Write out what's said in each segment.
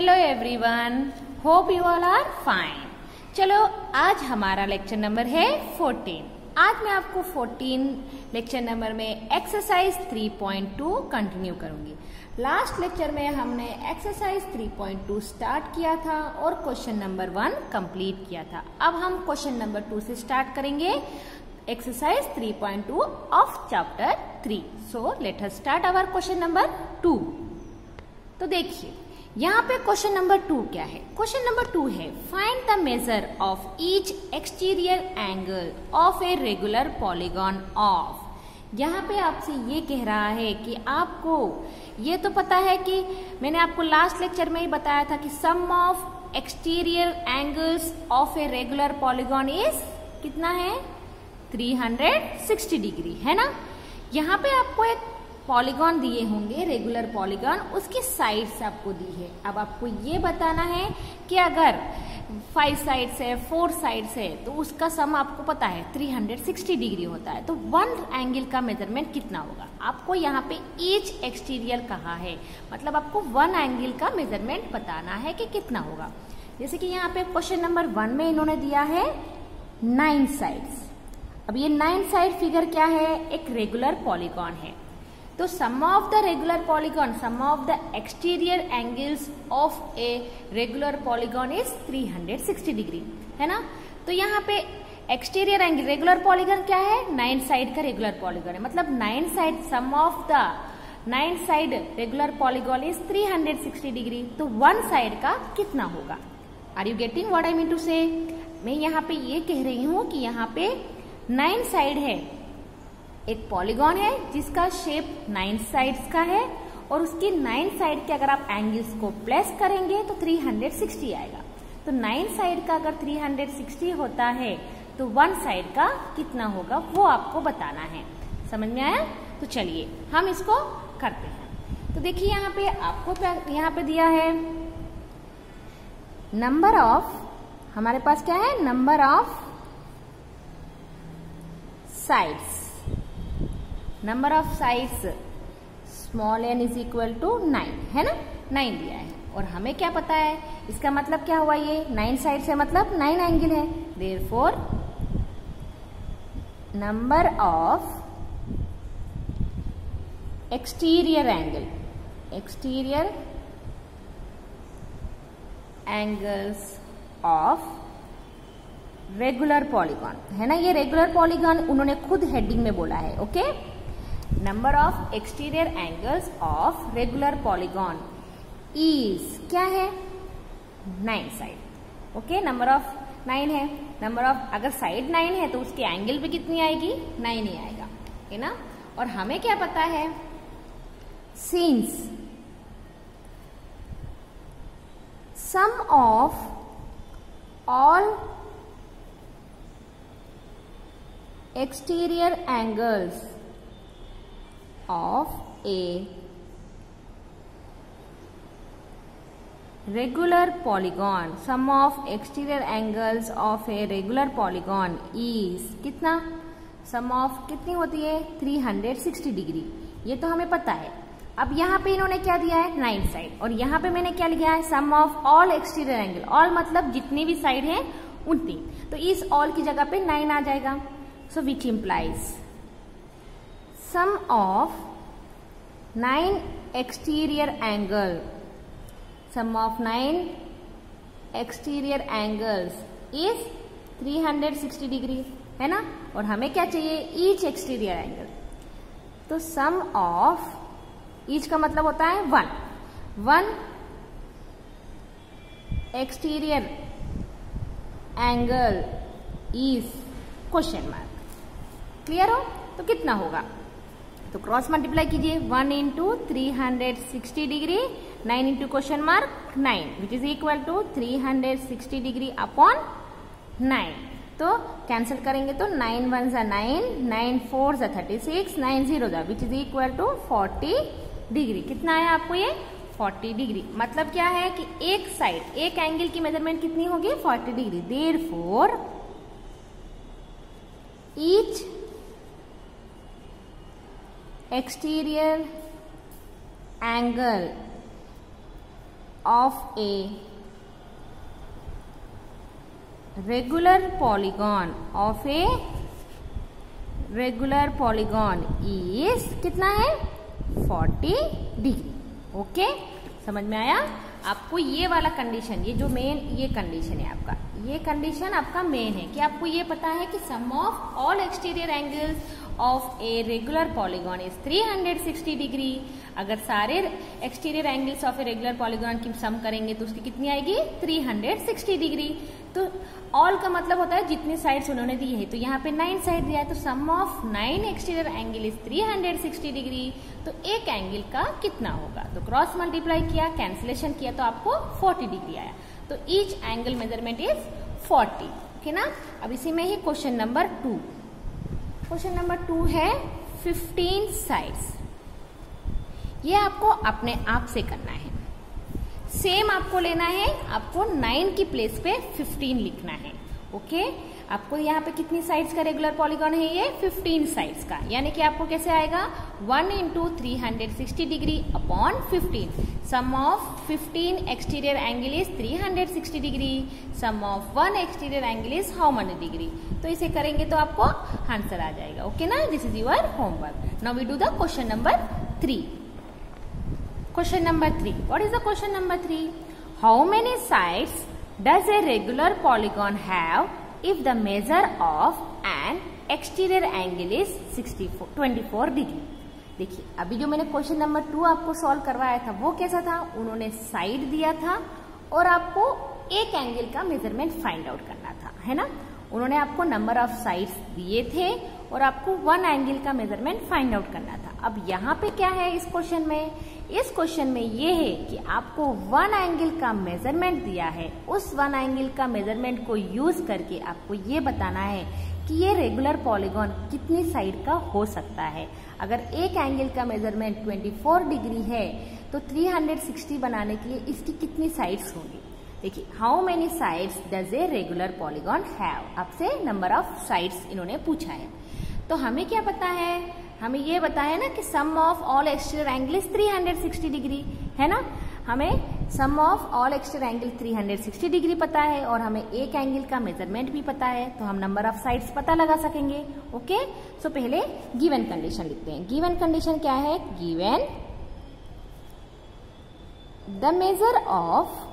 Hello everyone, hope you all are fine. चलो आज हमारा लेक्चर नंबर है 14। आज मैं आपको 14 लेक्चर नंबर में एक्सरसाइज 3.2 कंटिन्यू करूंगी। लास्ट लेक्चर में हमने एक्सरसाइज 3.2 स्टार्ट किया था और क्वेश्चन नंबर 1 कंप्लीट किया था। अब हम क्वेश्चन नंबर 2 से स्टार्ट करेंगे exercise 3.2 of chapter 3। So let us start our question number 2। तो देखिए यहाँ पे क्वेश्चन नंबर 2 क्या है। क्वेश्चन नंबर 2 है find the measure of each exterior angle of a regular polygon of. यहाँ पे आपसे ये कह रहा है कि आपको ये तो पता है कि मैंने आपको लास्ट लेक्चर में ही बताया था कि sum of exterior angles of a regular polygon is कितना है 360 डिग्री, है ना। यहाँ पे आपको एक पॉलीगॉन दिए होंगे, रेगुलर पॉलीगॉन, उसकी साइड्स आपको दी है। अब आपको ये बताना है कि अगर 5 साइड्स है, 4 साइड्स है, तो उसका सम आपको पता है 360 डिग्री होता है। तो 1 एंगल का मेजरमेंट कितना होगा। आपको यहाँ पे ईच एक्सटीरियर कहा है, मतलब आपको 1 एंगल का मेजरमेंट बताना है कि कितना होगा। जैसे कि यहाँ पे क्वेश्चन नंबर 1 में इन्होंने दिया है 9 साइड्स। अब ये 9 साइड फिगर क्या है, एक रेगुलर पॉलीगॉन है। तो sum of the regular polygon, sum of the exterior angles of a regular polygon is 360 degree, है ना। तो यहाँ पे एक्सटीरियर एंगल रेगुलर पॉलीगॉन क्या है, 9 साइड का रेगुलर पॉलीगॉन है, मतलब 9 side, sum of the 9 side regular polygon is 360 degree. तो 1 साइड का कितना होगा। Are you getting what I mean to say. मैं यहाँ पे ये कह रही हूँ कि यहाँ पे 9 साइड है, एक पॉलीगॉन है जिसका शेप 9 साइड्स का है और उसकी 9 साइड के अगर आप एंगल्स को प्लस करेंगे तो 360 आएगा। तो 9 साइड का अगर 360 होता है तो 1 साइड का कितना होगा वो आपको बताना है। समझ में आया। तो चलिए हम इसको करते हैं। तो देखिए यहाँ पे आपको यहाँ पे दिया है नंबर ऑफ, हमारे पास क्या है, number of sides. Number of sides small n is equal to 9, है ना, 9 दिया है। और हमें क्या पता है, इसका मतलब क्या हुआ, ये 9 साइड से मतलब 9 एंगल है। Therefore number of exterior angle, exterior angles of regular polygon, है ना। ये रेगुलर पॉलीगॉन उन्होंने खुद हेडिंग में बोला है। Okay, number of exterior angles of regular polygon is क्या है, 9 साइड। ओके, नंबर ऑफ 9 है। नंबर ऑफ, अगर साइड 9 है तो उसकी एंगल भी कितनी आएगी, 9 ही आएगा, है ना। और हमें क्या पता है, since sum of all exterior angles of a regular polygon, sum of exterior angles of a regular polygon is कितना, sum of कितनी होती है 360 डिग्री। ये तो हमें पता है। अब यहाँ पे इन्होंने क्या दिया है, 9 साइड, और यहाँ पे मैंने क्या लिखा है, sum of all exterior angle. All मतलब जितनी भी साइड है उतनी, तो इस ऑल की जगह पे 9 आ जाएगा। So which implies sum of 9 exterior angle, sum of 9 exterior angles is 360 degree, है ना। और हमें क्या चाहिए, each exterior angle। तो sum of each का मतलब होता है 1 exterior angle is question mark. Clear हो। तो कितना होगा, तो क्रॉस मल्टीप्लाई कीजिए, 1 into 360 degree, 9 into question mark 9 which is equal to 360 degree upon 9। तो कैंसिल करेंगे तो 9 1 जा 9, 9 4 जा 36, 9 0 जा which is equal to 40 degree. कितना आया आपको ये, 40 डिग्री। मतलब क्या है कि एक साइड, एक एंगल की मेजरमेंट कितनी होगी, 40 degree. Therefore each exterior angle of a regular polygon is कितना है 40 डिग्री। ओके, समझ में आया आपको? ये वाला कंडीशन, ये जो मेन ये कंडीशन है आपका, ये कंडीशन आपका मेन है कि आपको ये पता है कि sum of all exterior angles of a regular polygon is 360 degree. अगर सारे exterior angles of a regular polygon की सम करेंगे तो उसकी कितनी आएगी 360 डिग्री। तो ऑल का मतलब होता है जितनी साइड्स उन्होंने दी है, तो यहाँ पे 9 साइड दिया है, तो sum of 9 exterior angle is 360 degree. तो एक एंगल का कितना होगा, तो क्रॉस मल्टीप्लाई किया, कैंसिलेशन किया तो आपको 40 डिग्री आया। तो each angle measurement is 40। Okay ना। अब इसी में ही क्वेश्चन नंबर 2, क्वेश्चन नंबर 2 है 15 साइड्स। ये आपको अपने आप से करना है, सेम आपको लेना है, आपको 9 की प्लेस पे 15 लिखना है। ओके, आपको यहाँ पे कितनी साइड्स का रेगुलर पॉलीगॉन है, ये 15 साइड्स का, यानी कि आपको कैसे आएगा 1 into 360 degree upon 15। Sum of 15 exterior angle is 360 degree, sum of 1 exterior angle is how many degree. तो इसे करेंगे तो आपको आंसर आ जाएगा। ओके ना, this is your homework. Now we do the question number 3। Question number 3. What is the question number 3? How many sides does a regular polygon have if the measure of an exterior angle is 24 degree? देखिए, अभी जो मैंने question number 2 आपको solve करवाया था वो कैसा था, उन्होंने साइड दिया था और आपको एक एंगल का मेजरमेंट फाइंड आउट करना था, है ना। उन्होंने आपको नंबर ऑफ साइड्स दिए थे और आपको 1 एंगल का मेजरमेंट फाइंड आउट करना था। अब यहाँ पे क्या है इस क्वेश्चन में, इस क्वेश्चन में ये है कि आपको 1 एंगल का मेजरमेंट दिया है, उस 1 एंगल का मेजरमेंट को यूज करके आपको ये बताना है कि ये रेगुलर पॉलीगॉन कितनी साइड का हो सकता है। अगर एक एंगल का मेजरमेंट 24 डिग्री है तो 360 बनाने के लिए इसकी कितनी साइड्स होंगी। देखिए, how many sides does a regular polygon have, आपसे नंबर ऑफ साइड्स इन्होंने पूछा है। तो हमें क्या पता है, हमें ये बताया ना कि sum of all exterior angle is 360 degree, है ना। हमें sum of all exterior angle 360 degree पता है और हमें एक एंगल का मेजरमेंट भी पता है, तो हम नंबर ऑफ साइड्स पता लगा सकेंगे। ओके, सो पहले गिवन कंडीशन लिखते हैं। गिवन कंडीशन क्या है, given the measure of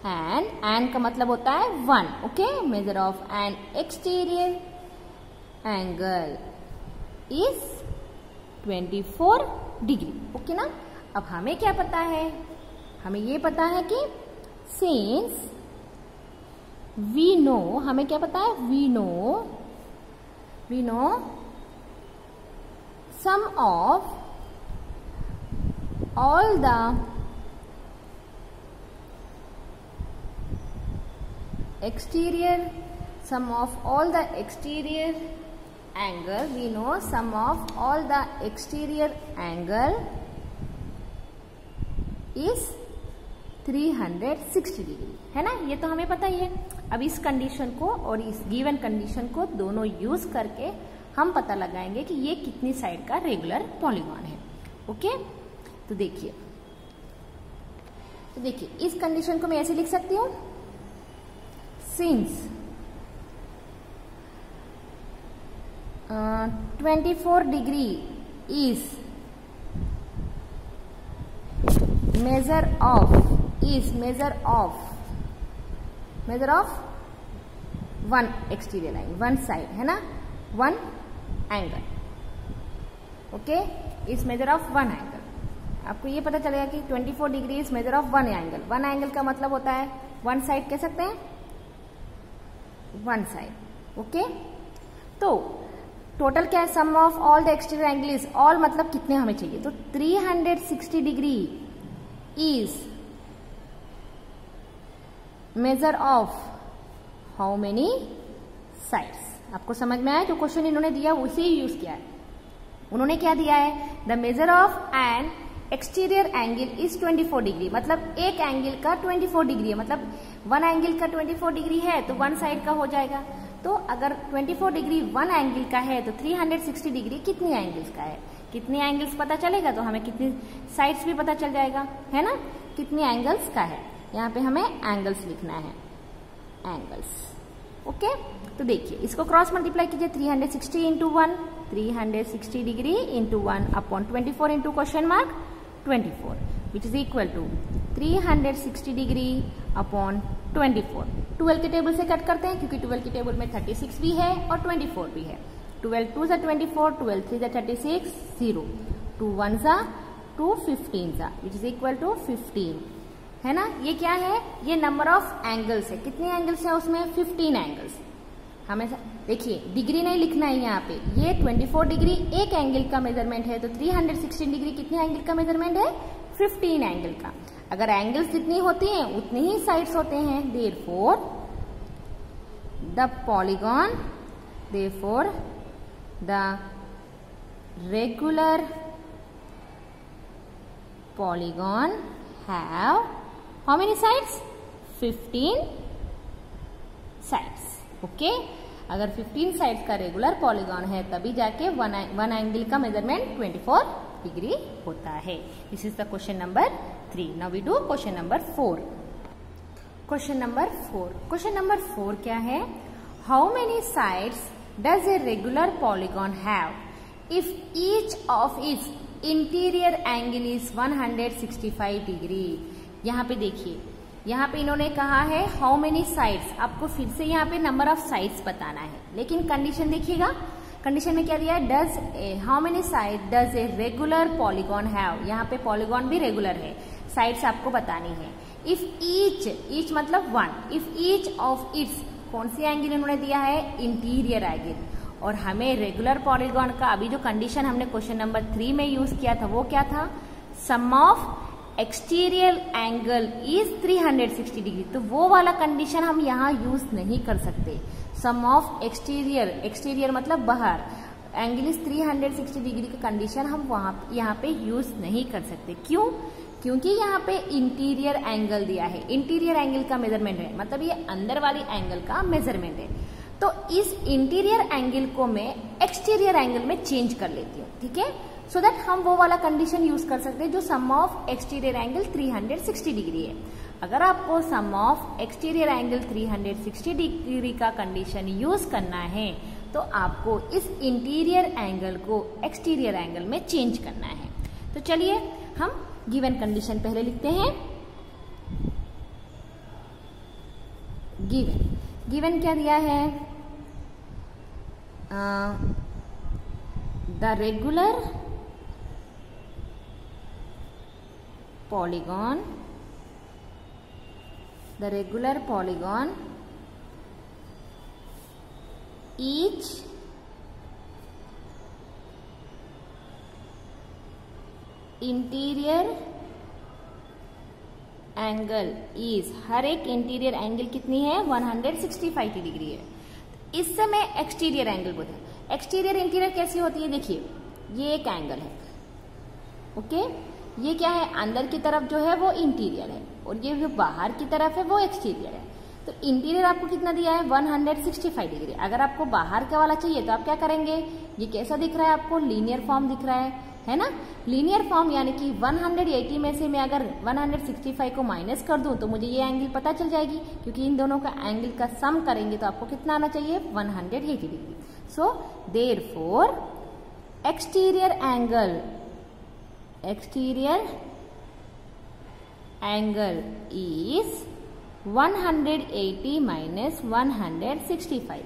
an का मतलब होता है 1। Okay, measure of an exterior angle is 24 degree. Okay ना। अब हमें क्या पता है, हमें ये पता है कि सिंस वी नो, हमें क्या पता है, we know sum of all the exterior sum of all the exterior angle, we know sum of all the exterior angle is 360 degree, है ना। ये तो हमें पता ही है। अब इस कंडीशन को और इस गिवन कंडीशन को दोनों यूज करके हम पता लगाएंगे कि ये कितनी साइड का रेगुलर पॉलीगॉन है। ओके, तो देखिए इस कंडीशन को मैं ऐसे लिख सकती हूँ, since 24 degree is measure of one exterior angle, one side, है ना, one angle। ओके, इस मेजर ऑफ 1 एंगल आपको ये पता चलेगा कि 24 degree is measure of 1 angle. 1 angle का मतलब होता है 1 साइड कह सकते हैं, 1 साइड। ओके, तो टोटल क्या है, sum of all the exterior angle is, all मतलब कितने हमें चाहिए, तो 360 degree is measure of how many sides. आपको समझ में आया, जो क्वेश्चन इन्होंने दिया उसे ही यूज किया है। उन्होंने क्या दिया है, the measure of an exterior angle is 24 degree, मतलब एक एंगल का 24 डिग्री है, मतलब 1 एंगल का 24 डिग्री है तो 1 साइड का हो जाएगा। तो अगर 24 डिग्री 1 एंगल का है तो 360 डिग्री कितनी एंगल्स का है, कितने एंगल्स पता चलेगा तो हमें कितनी साइड्स भी पता चल जाएगा, है ना। कितने एंगल्स का है, यहाँ पे हमें एंगल्स लिखना है, एंगल्स। ओके, तो देखिए इसको क्रॉस मल्टीप्लाई कीजिए, 360 into 1, 360 degree into 1 upon 24 into question mark 24, which is equal to 360 degree upon 24। 12 के टेबल से कट करते हैं क्योंकि 12 के टेबल में 36 भी है और 24 भी है। 12 2 = 24, 12 3 = 36, 0, 2 1 = 2, 15 सा, विच इज इक्वल टू 15, है ना। ये क्या है, ये नंबर ऑफ एंगल्स है। कितने एंगल्स है उसमें, 15 एंगल्स। हमें देखिए डिग्री नहीं लिखना है यहाँ पे, ये 24 डिग्री एक एंगल का मेजरमेंट है, तो 316 डिग्री कितने एंगल का मेजरमेंट है, 15 एंगल का। अगर एंगल्स जितनी होती हैं उतनी ही साइड्स होते हैं, therefore the regular polygon have how many sides, 15 sides। Okay, अगर 15 साइड्स का रेगुलर पॉलीगॉन है तभी जाके वन एंगल का मेजरमेंट 24 डिग्री होता है। This is the question number 3। Now we do question number 4। Question number 4 क्या है, how many sides does a regular polygon have if each of its interior angle is 165 degree. यहाँ पे देखिए, यहाँ पे इन्होंने कहा है हाउ मेनी साइड्स, आपको फिर से यहाँ पे नंबर ऑफ साइड्स बताना है, लेकिन कंडीशन देखिएगा, कंडीशन में क्या दिया है, how many side does a regular polygon have. यहाँ पे पॉलीगॉन भी रेगुलर है, साइड्स आपको बतानी है। इफ ईच मतलब 1, इफ ईच ऑफ इट्स, कौन सी एंगल इन्होंने दिया है, इंटीरियर एंगल। और हमें रेगुलर पॉलीगॉन का अभी जो कंडीशन हमने क्वेश्चन नंबर 3 में यूज किया था वो क्या था, sum of exterior angle is 360 degree. तो वो वाला कंडीशन हम यहाँ यूज नहीं कर सकते। सम ऑफ एक्सटीरियर मतलब बाहर, एंगल इज 360 डिग्री का कंडीशन हम यहाँ पे यूज नहीं कर सकते। क्यों, क्योंकि यहाँ पे इंटीरियर एंगल दिया है, इंटीरियर एंगल का मेजरमेंट है, मतलब ये अंदर वाली एंगल का मेजरमेंट है। तो इस इंटीरियर एंगल को मैं एक्सटीरियर एंगल में चेंज कर लेती हूँ, ठीक है, सो दैट हम वो वाला कंडीशन यूज कर सकते हैं जो सम ऑफ एक्सटीरियर एंगल 360 डिग्री है। अगर आपको सम ऑफ एक्सटीरियर एंगल 360 डिग्री का कंडीशन यूज करना है तो आपको इस इंटीरियर एंगल को एक्सटीरियर एंगल में चेंज करना है। तो चलिए हम गिवन कंडीशन पहले लिखते हैं। गिवन क्या दिया है, the regular polygon each interior angle is, हर एक इंटीरियर एंगल कितनी है, 165 डिग्री है। इससे मैं एक्सटीरियर एंगल बोलते, एक्सटीरियर इंटीरियर कैसी होती है, देखिए ये एक एंगल है, ओके, ये क्या है, अंदर की तरफ जो है वो इंटीरियर है और ये जो बाहर की तरफ है वो एक्सटीरियर है। तो इंटीरियर आपको कितना दिया है, 165 डिग्री। अगर आपको बाहर का वाला चाहिए तो आप क्या करेंगे, ये कैसा दिख रहा है आपको, लीनियर फॉर्म दिख रहा है ना, लीनियर फॉर्म, यानी कि 180 में से मैं अगर 165 को माइनस कर दूं तो मुझे ये एंगल पता चल जाएगी, क्योंकि इन दोनों का एंगल का सम करेंगे तो आपको कितना आना चाहिए, 180 degree. So therefore exterior angle is 180 minus 165।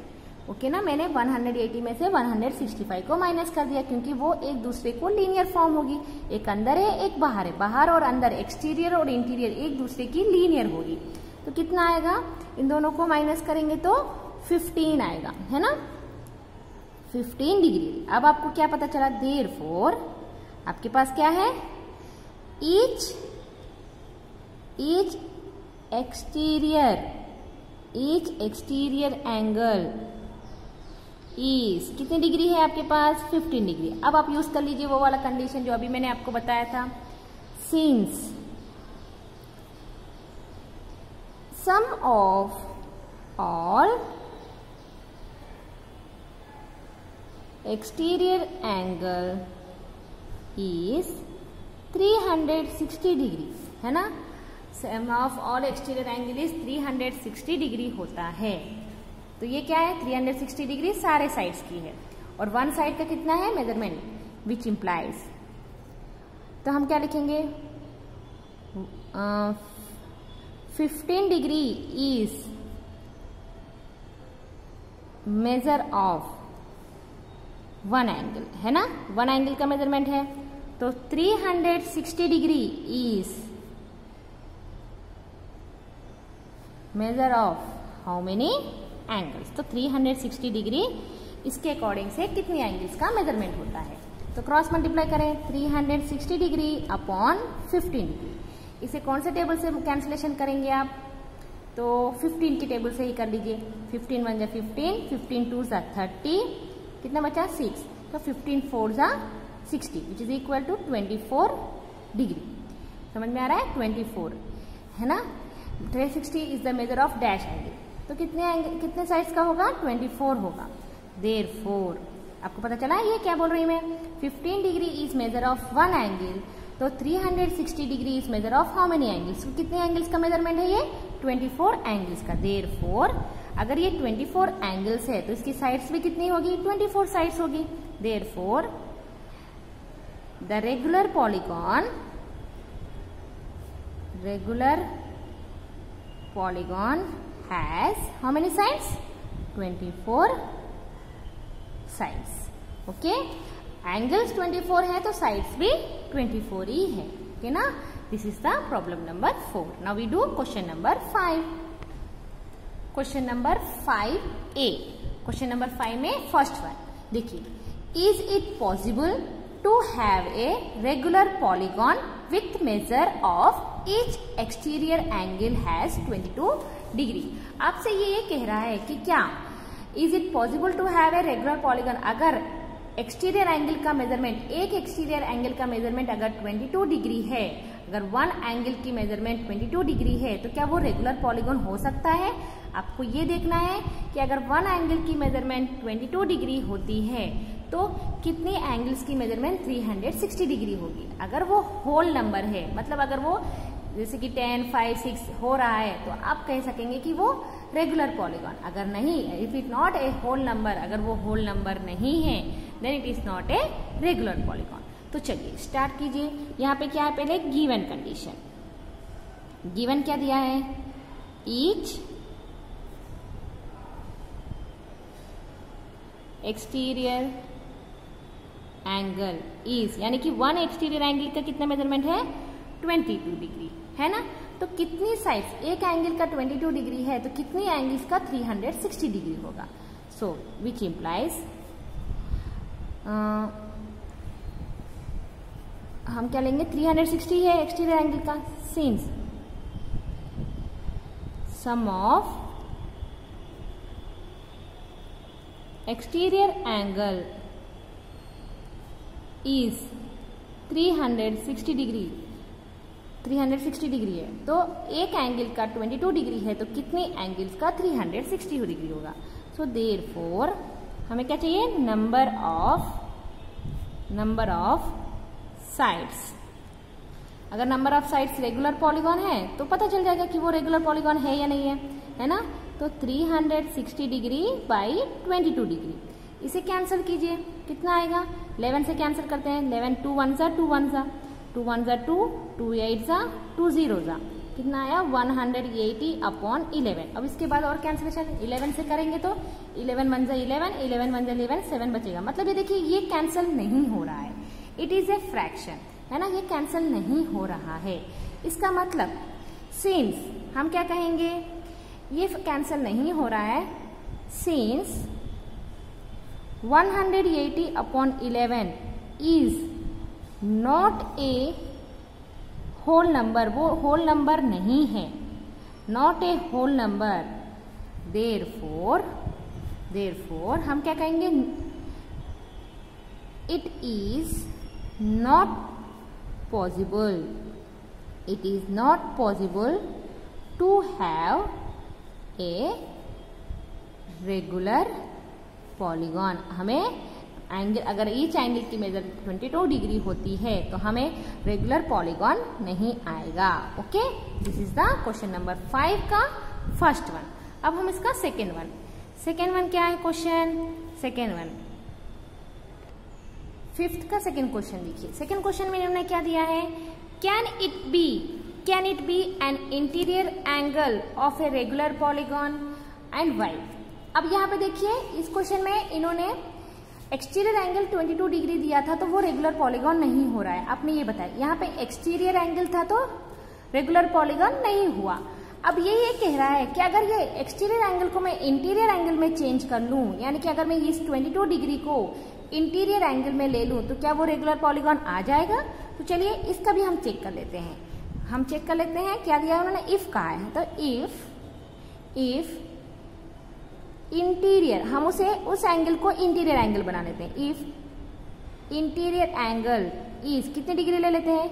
Okay ना, मैंने 180 में से 165 को माइनस कर दिया क्योंकि वो एक दूसरे को लीनियर फॉर्म होगी, एक अंदर है एक बाहर है, बाहर और अंदर एक्सटीरियर और इंटीरियर एक दूसरे की लीनियर होगी। तो कितना आएगा, इन दोनों को माइनस करेंगे तो 15 आएगा, है ना, 15 डिग्री। अब आपको क्या पता चला, देयरफॉर आपके पास क्या है, ईच एक्सटीरियर एंगल इज, कितनी डिग्री है आपके पास, 15 डिग्री। अब आप यूज कर लीजिए वो वाला कंडीशन जो अभी मैंने आपको बताया था, since sum of all exterior angle is 360 degree, है ना। Sum of all exterior angle is 360 degree होता है। तो ये क्या है, 360 डिग्री सारे साइड्स की है और वन साइड का कितना है मेजरमेंट, विच इम्प्लाइज, तो हम क्या लिखेंगे, 15 degree is measure of one angle, है ना, वन एंगल का मेजरमेंट है। तो 360 degree is measure of how many angles, तो 360 डिग्री इसके अकॉर्डिंग से कितनी एंगल्स का मेजरमेंट होता है। तो क्रॉस मल्टीप्लाई करें, 360 डिग्री अपॉन 15 डिग्री, इसे कौन से टेबल से कैंसिलेशन करेंगे आप, तो 15 की टेबल से ही कर लीजिए। 15 1 जा 15, 15 2 जा 30, कितना बचा 6, तो 15 4 जा 60 which is equal to 24 degree. समझ में आ रहा है, 24 है ना। 360 is the measure of dash angle, तो कितने साइड्स का होगा, 24 होगा। देयरफॉर आपको पता चला ये क्या बोल रही मैं, 15 degree is measure of one angle, तो 360 degree is measure of how many angles, कितने एंगल्स का मेजरमेंट है ये, 24 एंगल्स का। देयरफॉर अगर ये 24 एंगल्स है तो इसकी साइड्स भी कितनी होगी, 24 साइड्स होगी। Therefore the regular polygon has how many sides, 24 sides. Okay, angles 24 है तो साइड्स भी 24 ही है, ओके ना। This is the problem number 4। Now we do question number 5। Question number 5A, question number 5 में फर्स्ट वन देखिए, is it possible to have a regular polygon with measure of each exterior angle has 22 degree. आपसे ये कह रहा है कि क्या is it possible to have a regular polygon, अगर एक्सटीरियर एंगल का मेजरमेंट, एक एक्सटीरियर एंगल का मेजरमेंट अगर 22 डिग्री है, अगर वन एंगल की मेजरमेंट 22 डिग्री है तो क्या वो रेगुलर पॉलीगॉन हो सकता है। आपको ये देखना है कि अगर वन एंगल की मेजरमेंट 22 डिग्री होती है तो कितनी एंगल्स की मेजरमेंट 360 डिग्री होगी। अगर वो होल नंबर है, मतलब अगर वो जैसे कि 10, 5, 6 हो रहा है तो आप कह सकेंगे कि वो रेगुलर पॉलीगॉन। अगर नहीं, if it not a whole number, अगर वो होल नंबर नहीं है then it is not a regular polygon. तो चलिए स्टार्ट कीजिए। यहाँ पे क्या है, पहले गिवन कंडीशन, गिवन क्या दिया है, ईच एक्सटीरियर एंगल इज, यानी कि वन एक्सटीरियर एंगल का कितना मेजरमेंट है, 22 डिग्री, है ना। तो कितनी साइड्स, एक एंगल का 22 डिग्री है तो कितनी एंगल्स का 360 डिग्री होगा। सो विच इम्प्लाइज, हम क्या लेंगे, 360 है एक्सटीरियर एंगल का, since sum of exterior angle is 360 degree, 360 degree है तो एक एंगल का 22 डिग्री है तो कितने एंगल्स का 360 डिग्री होगा। सो देयरफॉर हमें क्या चाहिए, नंबर ऑफ साइड्स। अगर number of sides regular polygon है तो पता चल जाएगा कि वो रेगुलर पॉलीगॉन है या नहीं है ना। तो 360 डिग्री बाई 22 डिग्री, इसे कैंसिल कीजिए, कितना आएगा, 11 से कैंसिल करते हैं, 11 2 1 जा 2 1 जा 2 1 जा 2, 2 8 जा 2 0 जा, कितना आया 180 अपॉन 11। अब इसके बाद और कैंसिलेशन 11 से करेंगे तो 11 1 जा 11, 11 1 जा 11, 7 बचेगा। मतलब ये देखिए ये कैंसिल नहीं हो रहा है, इट इज ए फ्रैक्शन, है ना, ये कैंसिल नहीं हो रहा है। इसका मतलब सिंस हम क्या कहेंगे, ये कैंसिल नहीं हो रहा है, since 180 upon 11 is not a whole number, वो होल नंबर नहीं है, not a whole number. Therefore हम क्या कहेंगे, it is not possible to have a regular polygon. हमें एंगल, अगर ईच एंगल की मेजर 22 डिग्री होती है तो हमें रेगुलर पॉलीगॉन नहीं आएगा। Okay, this is the question number 5 का फर्स्ट वन। अब हम इसका सेकेंड वन क्या है क्वेश्चन? सेकेंड वन, फिफ्थ का सेकेंड क्वेश्चन देखिए। सेकेंड क्वेश्चन में इन्होंने क्या दिया है? Can it be an interior angle of a regular polygon and why. अब यहाँ पे देखिए इस क्वेश्चन में इन्होंने एक्सटीरियर एंगल 22 डिग्री दिया था तो वो रेगुलर पॉलीगॉन नहीं हो रहा है। आपने ये बताया यहाँ पे एक्सटीरियर एंगल था तो रेगुलर पॉलीगॉन नहीं हुआ। अब ये कह रहा है कि अगर ये एक्सटीरियर एंगल को मैं इंटीरियर एंगल में चेंज कर लूं, यानी कि अगर मैं इस 22 डिग्री को इंटीरियर एंगल में ले लूं तो क्या वो रेगुलर पॉलीगॉन आ जाएगा? तो चलिए इसका भी हम चेक कर लेते हैं। क्या दिया है उन्होंने? इफ कहा है, तो इफ इंटीरियर, हम उस एंगल को इंटीरियर एंगल बना लेते हैं। इफ इंटीरियर एंगल इज कितने डिग्री ले लेते हैं?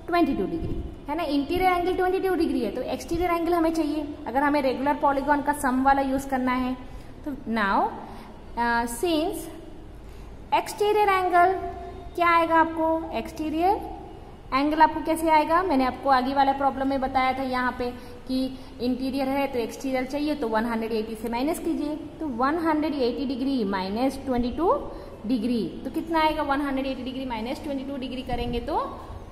22 डिग्री, है ना। इंटीरियर एंगल 22 डिग्री है तो एक्सटीरियर एंगल हमें चाहिए अगर हमें रेगुलर पॉलीगॉन का सम वाला यूज करना है। तो नाउ सिंस एक्सटीरियर एंगल क्या आएगा आपको? एक्सटीरियर एंगल आपको कैसे आएगा? मैंने आपको आगे वाला प्रॉब्लम में बताया था यहाँ पे कि इंटीरियर है तो एक्सटीरियर चाहिए तो 180 से माइनस कीजिए। तो 180 डिग्री माइनस 22 डिग्री तो कितना आएगा? 180 डिग्री माइनस 22 डिग्री करेंगे तो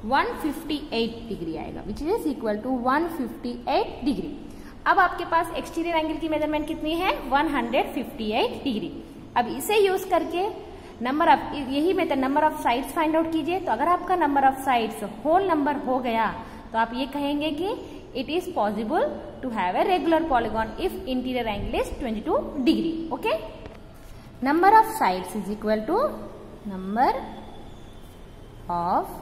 158 डिग्री आएगा, which is equal to 158 degree. अब आपके पास एक्सटीरियर एंगल की मेजरमेंट कितनी है? 158 डिग्री। अब इसे यूज करके यही method number of sides find out कीजिए। तो अगर आपका number of sides whole number हो गया तो आप ये कहेंगे कि it is possible to have a regular polygon if interior angle is 22 degree. Okay, number of sides is equal to number of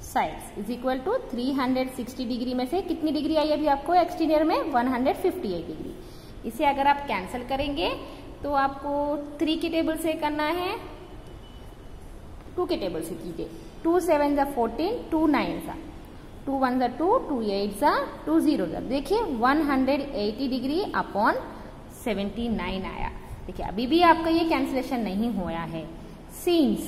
sides is equal to 360 degree में से कितनी डिग्री आई अभी आपको एक्सटीरियर में? 158 डिग्री। इसे अगर आप cancel करेंगे तो आपको 3 के टेबल से करना है, 2 के टेबल से कीजिए। 2 7 जा 14, 2 9 जा 2 1 जा 2, 2 8 जा 2 0 जा। देखिए 180 डिग्री अपॉन 79 आया। देखिए अभी भी आपका ये कैंसिलेशन नहीं हुआ है। Since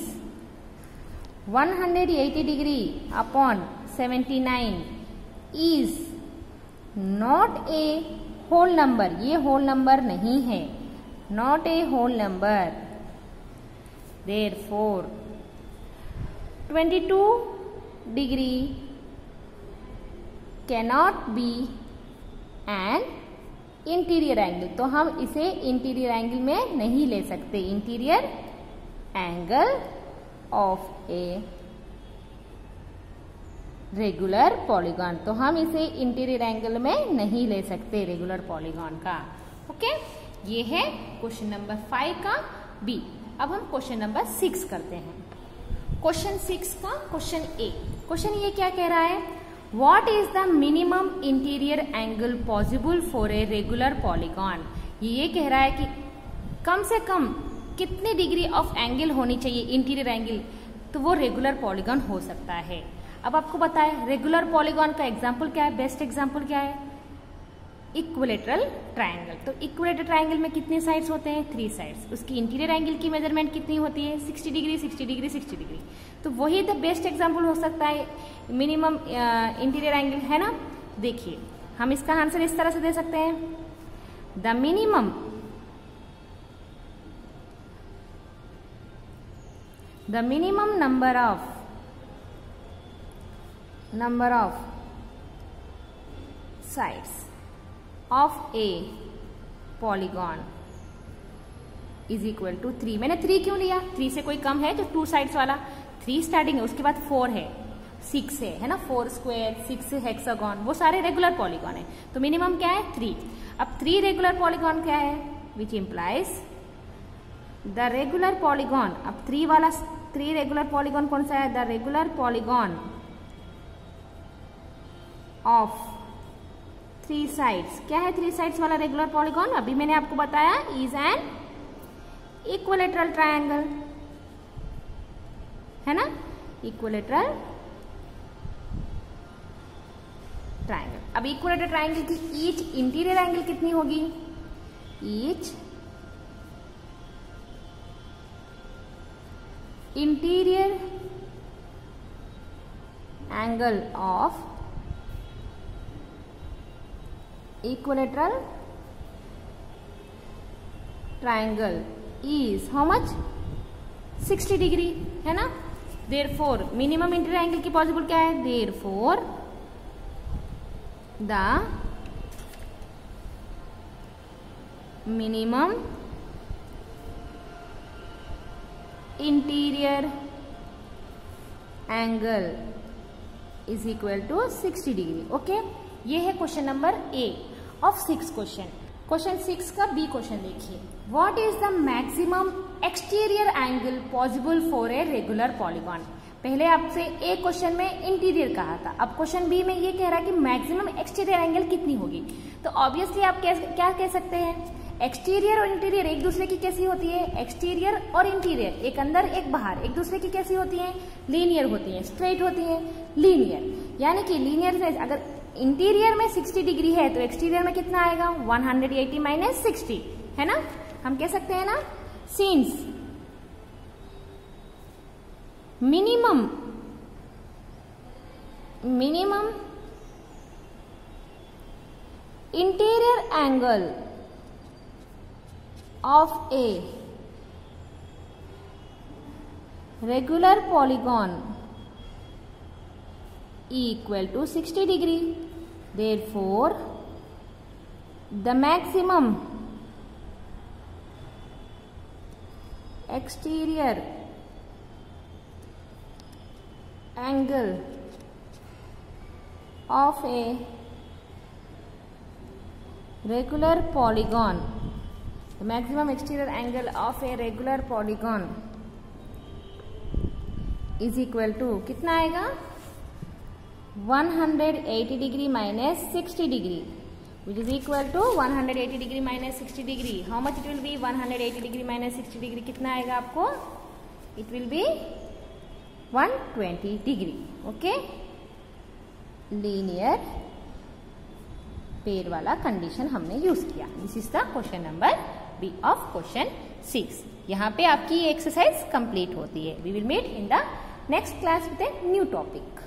180 degree upon 79 is not a whole number, ये होल नंबर नहीं है, not a whole number, therefore 22 degree cannot be an interior angle। तो हम इसे इंटीरियर एंगल में नहीं ले सकते। Interior angle of a regular polygon, तो हम इसे इंटीरियर एंगल में नहीं ले सकते रेगुलर पॉलीगॉन का। ओके, ये है क्वेश्चन नंबर 5 का बी। अब हम क्वेश्चन नंबर 6 करते हैं। क्वेश्चन 6 का क्वेश्चन ए। क्वेश्चन ये क्या कह रहा है? What is the minimum interior angle possible for a regular polygon. ये कह रहा है कि कम से कम कितनी डिग्री ऑफ एंगल होनी चाहिए इंटीरियर एंगल तो वो रेगुलर पॉलीगॉन हो सकता है। अब आपको बताए रेगुलर पॉलीगॉन का एग्जाम्पल क्या है? बेस्ट एग्जाम्पल क्या है? Equilateral triangle. तो इक्विलेटरल ट्रायंगल में कितने साइड्स होते हैं? 3 साइड्स। उसकी इंटीरियर एंगल की मेजरमेंट कितनी होती है? 60 डिग्री 60 डिग्री 60 डिग्री। तो वही द बेस्ट एग्जांपल हो सकता है मिनिमम इंटीरियर एंगल, है ना। देखिए हम इसका आंसर इस तरह से दे सकते हैं, the minimum number of sides of a polygon is equal to 3। मैंने 3 क्यों लिया? 3 से कोई कम है तो 2 साइड्स वाला 3 स्टार्टिंग है, उसके बाद 4 है, 6 है ना, 4 स्क्वायर 6 हेक्सागन, वो सारे रेगुलर पॉलीगॉन है। तो मिनिमम क्या है? 3। अब 3 रेगुलर पॉलीगॉन क्या है? Which implies the regular polygon. अब 3 रेगुलर पॉलीगॉन कौन सा है? The regular polygon of 3 sides. क्या है 3 साइड्स वाला रेगुलर पॉलीगॉन? अभी मैंने आपको बताया इज एन इक्विलेटरल ट्रायंगल, है ना, इक्विलेटरल ट्रायंगल। अब इक्विलेटरल ट्रायंगल की ईच इंटीरियर एंगल कितनी होगी? Each interior angle of equilateral triangle is how much? 60 degree, है ना। Therefore मिनिमम इंटीरियर एंगल की पॉसिबल क्या है? Therefore the minimum interior angle is equal to 60 degree. Okay, ये है question number A of 6 question. Question 6 का B question देखिए, what is the maximum exterior angle possible for a regular polygon. पहले आपसे ए question में interior कहा था, अब क्वेश्चन बी में ये कह रहा है कि मैक्सिमम एक्सटीरियर एंगल कितनी होगी। तो ऑब्वियसली आप क्या कह सकते हैं, एक्सटीरियर और इंटीरियर एक दूसरे की कैसी होती है? एक्सटीरियर और इंटीरियर, एक अंदर एक बाहर, एक दूसरे की कैसी होती है? लीनियर होती है, स्ट्रेट होती है, लीनियर। यानी कि लीनियर से अगर इंटीरियर में 60 डिग्री है तो एक्सटीरियर में कितना आएगा? 180 माइनस 60, है ना। हम कह सकते हैं ना, since minimum interior angle of a regular polygon equal to 60 degree. Therefore, the maximum exterior angle of a regular polygon, the maximum exterior angle of a regular polygon is equal to कितना आएगा? 180 degree minus 60 degree, which is equal to 180 degree minus 60 degree. How much it will be? 180 degree minus 60 degree कितना आएगा आपको? It will be 120 degree. Okay, linear pair वाला condition हमने use किया। This is the question number B of question 6। यहाँ पे आपकी ये एक्सरसाइज कंप्लीट होती है। We will meet in the next class with a new topic.